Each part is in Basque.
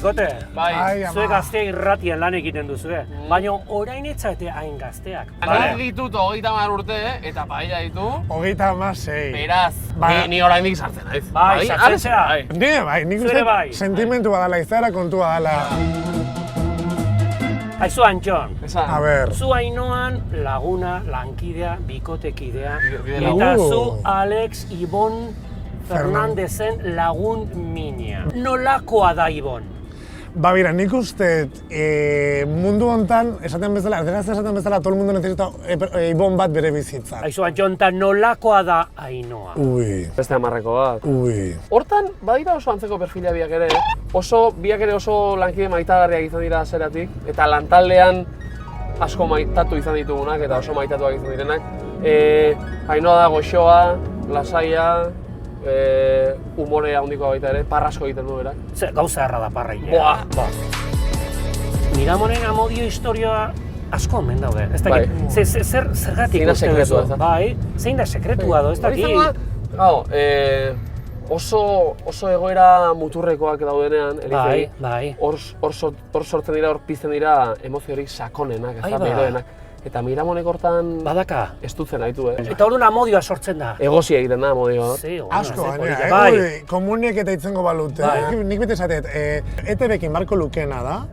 bikote. Bai, Zuek gaztea irratian lan egiten duzue. Baina orain etzaete hain gazteak. Nik ditut 30 urte, eta paella ditu. 36. Beraz, ni oraindik sartzen naiz. Bai, sartzen zea. Nik Zure bai. uste sentimentu badala, izaera kontua dala. Aizu Antxon, A ber. zu Ainoan laguna, lankidea, bikotekidea, Bide eta lagun. zu Alex Ibon Fernandezen lagun mina. Nolakoa da Ibon? Ba, bera, nik uste mundu hontan, esaten bezala, erderaz esaten bezala, todo el mundo necesita ibon bat bere bizitzan. Aizu Antxon, eta nolakoa da Ainoa? Ui, Beste hamarreko bat. ui. Hortan, badira oso antzeko perfila biak ere, biak ere oso lankide maitagarriak izan dira zeratik, eta lantaldean asko maitatu izan ditugunak, eta oso maitatuak izan direnak. Ainoa da goxoa, lasaia, umore handikoa baita ere, parrasko egiten du berak. Gauza erra da parra Boa! Miramonen amodio historia asko omen daude. Ez Bai. dakit, zergatik Zein da uste sekretua, duzu? ez da? Bai, zein da sekretua do, ez Hori dakit. izango da, oso egoera muturrekoak daudenean, Bai, Elizei, bai. hor sortzen dira, hor pizten dira emoziorik sakonenak, ez Ai, da, ba. beroenak. Eta Miramonek hortan Badaka. estutzen haitu, Eta orduan amodioa sortzen da. Egosi egiten da modio. Ze, Asko, gainera, Bai. komunek eta itzengo balute. Bai. Nik bete esatet, ETB-ekin barko lukena da,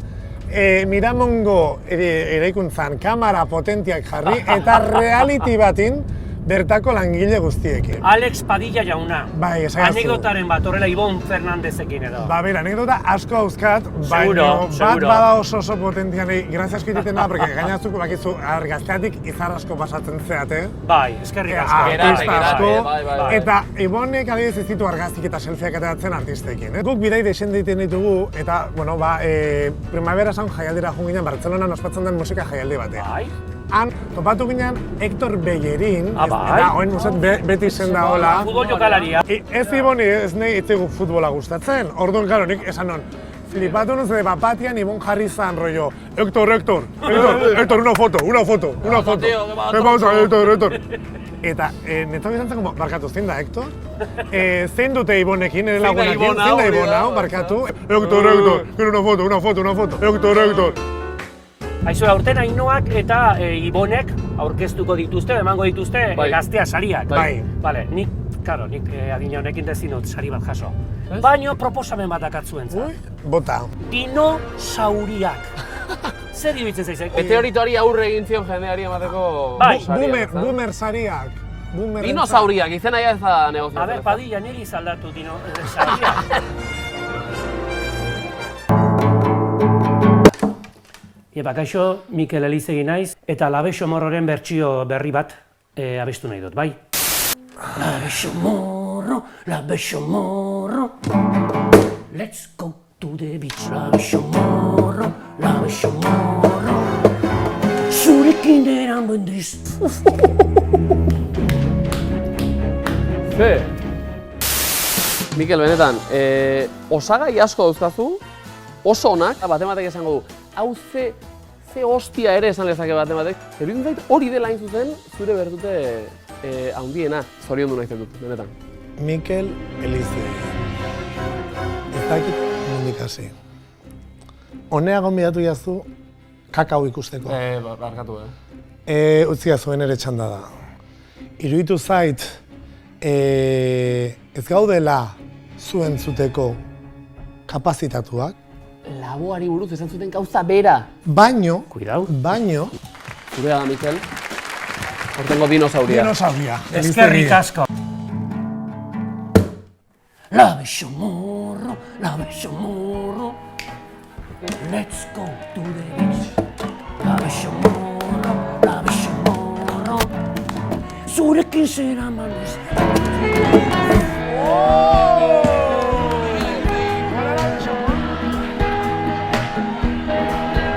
Miramongo eraikuntzan kamera potentiak jarri eta reality batin bertako langile guztiekin. Alex Padilla jauna. Bai, esagazu. Anekdotaren bat, horrela Ibon Fernandezekin edo. Ba, bera, anekdota asko hauzkat, baina Seguro, bat seguro. bada oso potentiali, grazia asko egiten da, porque gainaztuko bakizu, gazteatik izar asko pasatzen zeate. Bai, eskerrik asko. Artista asko, bai. eta Ibonek adibidez ez ditu argaztik eta selfieak ateratzen artistekin. Guk bidai desen egiten ditugu, eta, bueno, primavera sound jaialdira joan ginen Bartzelonan ospatzen den musika jaialdi batean. Bai. Han, topatu ginen Hector Bellerin, bai. eta oen beti izen da hola. Futbol jokalaria. Ez Iboni ez nahi itzegu futbola gustatzen, orduan, karo, nik esan non, flipatu nun zede bapatian Ibon jarri zan rollo, Hector, una foto. Vamos a Hector. Eta netzak izan zen, barkatu, zein da Hector? Zein dute Ibonekin, nire lagunakin, zein da Ibon hau, barkatu? Hector, quiero una foto. Hector. Aizu, aurten Ainoak eta Ibonek aurkeztuko dituzte, emango dituzte Bai. gaztea sariak. Bai. Bale, nik adina honekin dezin dut sari bat jaso. Baina proposamen bat dakatzuentzat. Bota. Dinosauriak. Zer dibitzen zaizek? Meteoritoari aurre egin zion jendeari emateko Bai. sariak, ez da? Boomer sariak. Dinosauriak, izena ja ez da negozio. A ber, Padilla, niri zaldatu dinosauriak. Eba, kaixo, Mikel Elizegi naiz, eta Labexo Morroren bertsio berri bat abestu nahi dut, bai? Labexo Morro, let's go to the beach. Labexo Morro, zurekin deran bendiz. Mikel, benetan, osagai asko dauzkazu, oso onak, batematek esango du, hau ze hostia ere esan lezake batematek, eruditzen zait hori dela hain zuzen, zure bertute handiena, zoriondu nahi dut, benetan. Mikel Elizegi. Ez dakit nondik hasi. Honea gonbidatu jazu kakao ikusteko. Barkatu, Utzi zuen ere txanda da. Iruditu zait, ez gaudela zuen zuteko kapazitatuak, Laboari buruz esan zuten gauza bera. baino, Zurea da, Mikel. Hortengo dinosauria. Eskerrik asko. Labexo Morro, let's go to the beach. Labexo Morro, zurekin zera manuz.